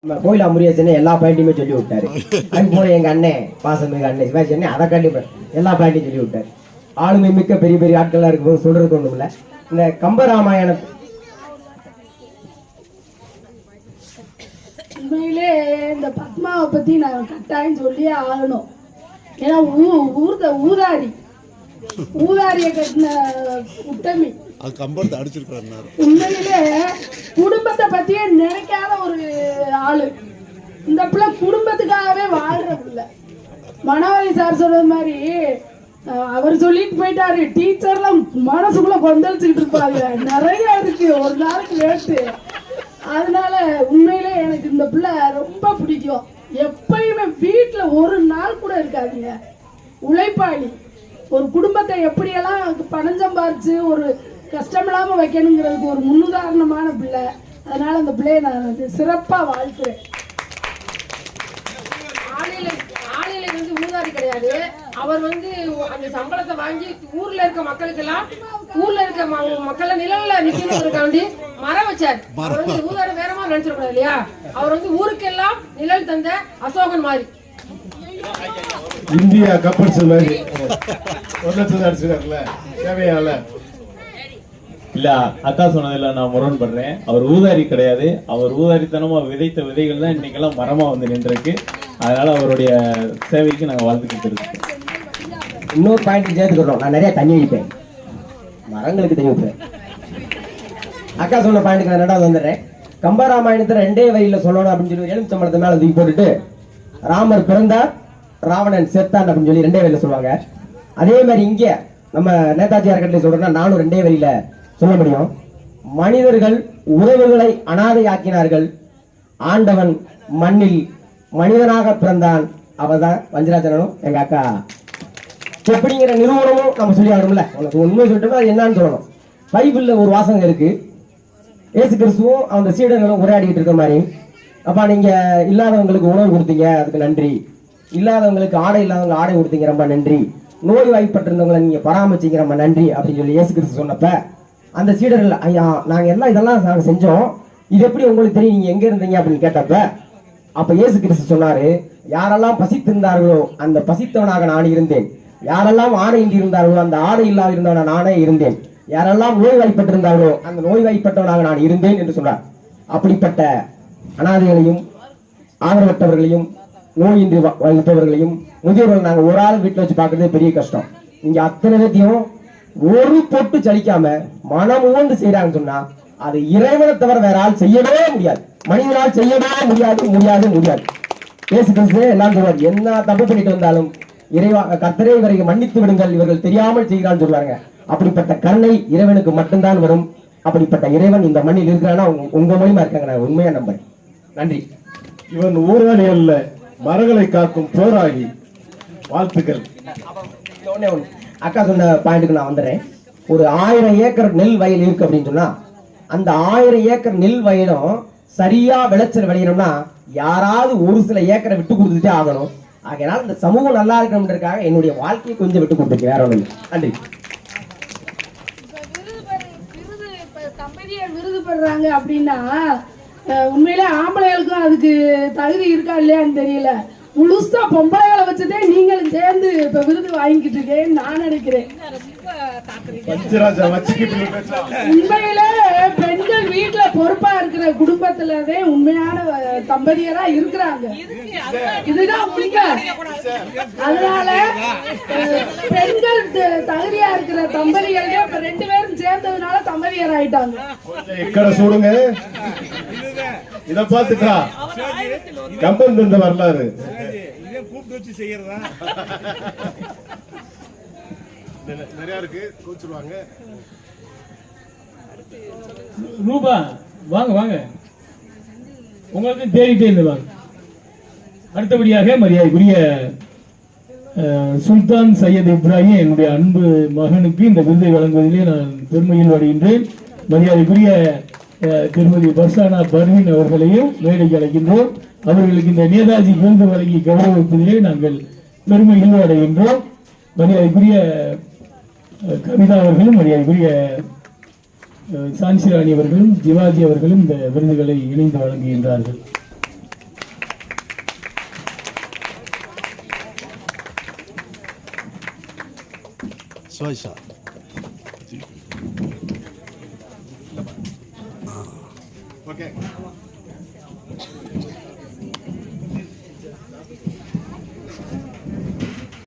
கோயிலா முருகேசன் எல்லா பாயிண்ட்டையுமே சொல்லி விட்டாரு. அது போல எங்க அண்ணன் பாசமிகு அண்ணன் சிவாஜி அண்ணன் அதை கண்டிப்பா எல்லா பாயிண்டையும் சொல்லி விட்டாரு. ஆளுமை மிக்க பெரிய பெரிய ஆட்கள்லாம் இருக்கும்போது சொல்றதுக்கு ஒண்ணும் இல்ல. இந்த கம்பராமாயணம் உண்மையிலே இந்த பத்மாவை பத்தி நான் கட்டாயம் சொல்லியே ஆகணும். ஏன்னா ஊதாரிய கட்டின உத்தமி உண்மையிலே குடும்பத்தை பத்தியே நினைக்காத ஒரு ஆளு. இந்த பிள்ளை குடும்பத்துக்காகவே வாழ்றது இல்ல. மனோவரி சார் சொல்றது மாதிரி அவர் சொல்லிட்டு போயிட்டாரு, டீச்சர்லாம் மனசுக்குள்ள கொந்தளிச்சுக்கிட்டு இருப்பாங்க, நிறைய இருக்கு ஒரு நாளைக்கு வேட்டு. அதனால உண்மையிலே எனக்கு இந்த பிள்ளை ரொம்ப பிடிக்கும். எப்பயுமே வீட்டுல ஒரு நாள் கூட இருக்காதுங்க. உழைப்பாளி. ஒரு குடும்பத்தை எப்படியெல்லாம் பணம் சம்பாரிச்சு ஒரு கஷ்டம் இல்லாம வைக்கணுங்கிறதுக்கு ஒரு முன்னுதாரணமான பிள்ளை. அதனால அந்த பிள்ளையை நான் சிறப்பா வாழ்த்துறேன். ஆலையில வந்து ஊதாரி கிடையாது. அவர் வந்து அந்த சம்பளத்தை வாங்கி ஊர்ல இருக்க மக்களுக்கெல்லாம் மக்கள் நிழல்ல நிக்கணுங்கிறதுக்காண்டி மரம் வச்சார். அவர் வந்து ஊதாரி வேறமா நினைச்சிடக்கூடாது இல்லையா? அவர் வந்து ஊருக்கெல்லாம் நிழல் தந்த அசோகன் மாதிரி. இந்தியா கப்பல்ஸ் மாதிரி ஒரு லட்சம் அடிச்சிருக்காருல்ல தேவையால இல்ல. அக்கா சொன்னதில்ல நான் முரண்படுறேன். அவர் ஊதாரி கிடையாது. அவர் ஊதாரித்தனமா விதைத்த விதைகள் தான் இன்னைக்கெல்லாம் மரமா வந்து நின்றுருக்கு. அதனால அவருடைய சேவைக்கு நாங்க வாழ்த்துக்கிட்டு இருக்கோம். இன்னொரு பாயிண்ட் சேர்த்துக்கிறோம். நான் நிறைய தண்ணி வைப்பேன், மரங்களுக்கு தண்ணி வைப்பேன். அக்கா சொன்ன பாயிண்ட்டுக்கு நான் ரெண்டாவது வந்துடுறேன். கம்பராமாயணத்தை 2 வரியில சொல்லணும் அப்படின்னு சொல்லி எலுமிச்சம்பழத்தை மேல தூக்கி போட்டுட்டு ராமர் பிறந்தார் ராவணன் செத்தான் அப்படின்னு சொல்லி 2 வரியில சொல்லுவாங்க. அதே மாதிரி இங்க நம்ம நேதாஜி அறக்கட்டளை சொல்றோம்னா நானும் 2 வரியில சொல்ல முடியும். மனிதர்கள் உறவுகளை அனாதையாக்கினார்கள், ஆண்டவன் மண்ணில் மனிதனாக பிறந்தான். அவதான் வஞ்சராஜனும் எங்க அக்கா எப்படிங்கிற நிறுவனமும் நம்ம சொல்லி ஆகணும்ல. உனக்கு உண்மை சொல்லிட்டோம்னா அது என்னன்னு சொல்லணும். பைபிள்ல ஒரு வாசகம் இருக்கு, ஏசு கிறிஸ்துவும் அந்த சீடர்களும் உரையாடிக்கிட்டு இருக்க மாதிரி. அப்பா நீங்க இல்லாதவங்களுக்கு உணவு கொடுத்தீங்க, அதுக்கு நன்றி. இல்லாதவங்களுக்கு ஆடை இல்லாதவங்க ஆடை கொடுத்தீங்க, ரொம்ப நன்றி. நோய் வாய்ப்பட்டிருந்தவங்களை நீங்க பராமரிச்சீங்க, ரொம்ப நன்றி அப்படின்னு சொல்லி ஏசு கிறிஸ்து சொன்னப்ப அந்த சீடர்கள், ஐயா நாங்க எல்லாம் இதெல்லாம் நாங்க செஞ்சோம், இது எப்படி உங்களுக்கு தெரியும், நீங்க எங்க இருந்தீங்க அப்படின்னு கேட்டப்ப அப்ப இயேசு கிறிஸ்து சொன்னாரு, யாரெல்லாம் பசித்திருந்தார்களோ அந்த பசித்தவனாக நான் இருந்தேன், யாரெல்லாம் ஆடை இன்றி இருந்தார்களோ அந்த ஆடை இல்லாத இருந்தவன நானே இருந்தேன், யாரெல்லாம் நோய் வாய்ப்பட்டிருந்தார்களோ அந்த நோய் வாய்ப்பட்டவனாக நான் இருந்தேன் என்று சொன்னார். அப்படிப்பட்ட அனாதைகளையும் ஆதரவற்றவர்களையும் நோயின்றி வைப்பவர்களையும் முதியோர்கள் நாங்க ஒரு ஆள் வீட்டுல வச்சு பாக்குறதே பெரிய கஷ்டம். இங்க அத்தனை பேத்தையும் ஒரு பொட்டு சலிக்காம மனம் உவந்து செய்யறாங்கன்னு சொன்னா அது இறைவனை தவிர வேற ஆள் செய்யவே முடியாது, மனிதனால் செய்யவே முடியாது. இயேசு கிறிஸ்து எல்லாம் சொல்வார், என்ன தப்பு பண்ணிட்டு வந்தாலும் இறைவா கர்த்தரே இவரை மன்னித்து விடுங்கள், இவர்கள் தெரியாமல் செய்கிறான்னு சொல்லுவாங்க. அப்படிப்பட்ட கருணை இறைவனுக்கு மட்டும்தான் வரும். அப்படிப்பட்ட இறைவன் இந்த மண்ணில் இருக்கிறான்னா உங்க மூலியமா இருக்காங்க, நான் உண்மையா நம்புறேன். நன்றி. இவன் ஊராளி அல்ல, மரங்களை காக்கும் போராளி. வாழ்த்துக்கள். அக்கா சொன்ன பாயிண்ட்டுக்கு நான் வந்துடுறேன். ஒரு 1000 ஏக்கர் நெல் வயல் இருக்கு அப்படின்னு சொன்னா அந்த 1000 ஏக்கர் நெல் வயலும் சரியா விளைச்சல் விளையணும்னா யாராவது ஒரு சில ஏக்கரை விட்டு கொடுத்துட்டே ஆகணும். ஆகையால இந்த சமூகம் நல்லா இருக்கணும்ன்றதுக்காக என்னுடைய வாழ்க்கையை கொஞ்சம் விட்டு கொடுத்துருக்கேன், வேற ஒண்ணு. நன்றி. கம்பெனியை விருது பெறாங்க அப்படின்னா உண்மையிலே ஆம்பளைகளுக்கும் அதுக்கு தகுதி இருக்கா இல்லையான்னு தெரியல. முழுசா பொம்பளைகளை வச்சதே நீங்களும் சேர்ந்து இப்ப விருது வாங்கிட்டு இருக்கேன்னு நான் நினைக்கிறேன். உண்மையில பெண்கள் வீட்டுல பொறுப்பா இருக்கிற குடும்பத்துலதே உண்மையான தம்பதியரா இருக்கிறாங்க. இதுதான் உண்மை. அதனால பெண்கள் தகுதியா இருக்கிற தம்பதிகள் இப்ப 2 பேரும் சேர்ந்ததுனால தம்பதியர் ஆயிட்டாங்க. சொல்லுங்க, இத பாத்துக்கா கம்பன் தந்த வரலாறு கூப்பிட்டு வச்சு செய்யறதா நிறைய இருக்கு. கூச்சிருவாங்க. ரூபா வாங்க வாங்க, உங்களுக்கு தேடிட்டே இருந்துவாங்க. அடுத்தபடியாக மரியாதைக்குரிய சுல்தான் சையத் இப்ராஹிம் என்னுடைய அன்பு மகனுக்கு இந்த விருதை வழங்குவதிலே நான் பெருமையில் வருகின்றேன். மரியாதைக்குரிய திருமதி பர்சானா பர்வீன் அவர்களையும் மேடைக்கு அழைக்கின்றோம். அவர்களுக்கு இந்த நேதாஜி விருது வழங்கி கௌரவிப்பதிலே நாங்கள் பெருமையில் அடைகின்றோம். மரியாதைக்குரிய கவிதா அவர்களும் மரியாதைக்குரிய சான்சி ராணி அவர்களும் ஜிவாஜி அவர்களும் இந்த விருதுகளை இணைந்து வழங்குகின்றார்கள். சிவாஜி சார். ஓகே